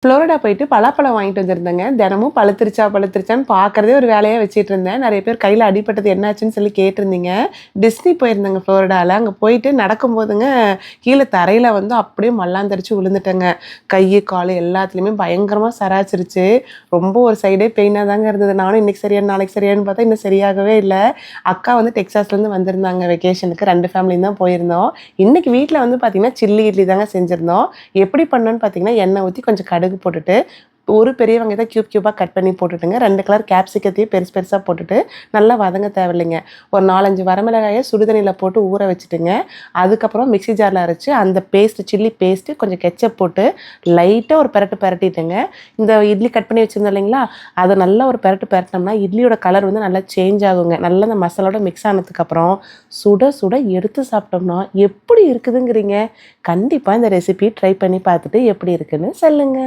Florida போயிட்டு பலாப்பழம் வாங்கிட்டு வந்திருந்தேங்க. தினமும் பழுத்துருச்சான்னு பார்க்குறதே ஒரு வேலையா வச்சுட்டு இருந்தேன். நெறைய பேர் கையில அடிபட்டது என்னாச்சுன்னு சொல்லி கேட்டிருந்தீங்க. டிஸ்னி போயிருந்தேங்க ஃப்ளோரிடால. அங்க போயிட்டு நடக்கும்போதுங்க, கீழ தரையில வந்து அப்படியே மல்லாந்தரிச்சு விழுந்துட்டேங்க. கை, காலு எல்லாத்துலயுமே பயங்கரமா சராச்சிருச்சு. ரொம்ப ஒரு சைடே பெயினா தாங்க இருந்தது. நானும் இன்னைக்கு சரியான்னு, நாளைக்கு சரியான்னு பார்த்தா இன்னும் சரியாகவே இல்ல. அக்கா வந்து டெக்சாஸ்லேருந்து வந்திருந்தாங்க வெக்கேஷனுக்கு. 2 ஃபேமிலியும் தான் போயிருந்தோம். இன்னைக்கு வீட்ல வந்து பார்த்தீங்கன்னா, சில்லி இட்லி தாங்க செஞ்சிருந்தோம். எப்படி பண்ணோன்னு பார்த்தீங்கன்னா, எண்ணெய் ஊத்தி கொஞ்சம் கடுகு போட்டுட்டு, ஒரு பெரிய வெங்காயத்த கியூபா கட் பண்ணி போட்டுட்டுங்க, 2 கலர் கேப்சிகத்தையும் பெருசு பெருசா போட்டுட்டு, நல்லா வதங்க தேவையில்லைங்க. ஒரு 4, 5 வரமிளகாய சுடுதண்ணியில போட்டு ஊற வச்சுட்டுங்க, அதுக்கப்புறம் மிக்ஸி ஜார்ல அரைச்சு அந்த சில்லி பேஸ்ட்டு, கொஞ்சம் கெட்சப் போட்டு லைட்டா ஒரு பெரட்டு பெரட்டிட்டுங்க, இந்த இட்லி கட் பண்ணி வச்சிருந்தோம் இல்லைங்களா, அத நல்லா ஒரு பெரட்டு பெரட்டுனோம்னா, இட்லியோட கலர் வந்து நல்லா சேஞ்ச் ஆகுங்க. நல்லா அந்த மசாலாவோட மிக்ஸ் ஆனதுக்கப்புறம், சுட சுட எடுத்து சாப்பிட்டோம்னா, எப்படி இருக்குதுங்கிறீங்க? கண்டிப்பா இந்த ரெசிபி ட்ரை பண்ணி பார்த்துட்டு எப்படி இருக்குன்னு சொல்லுங்க.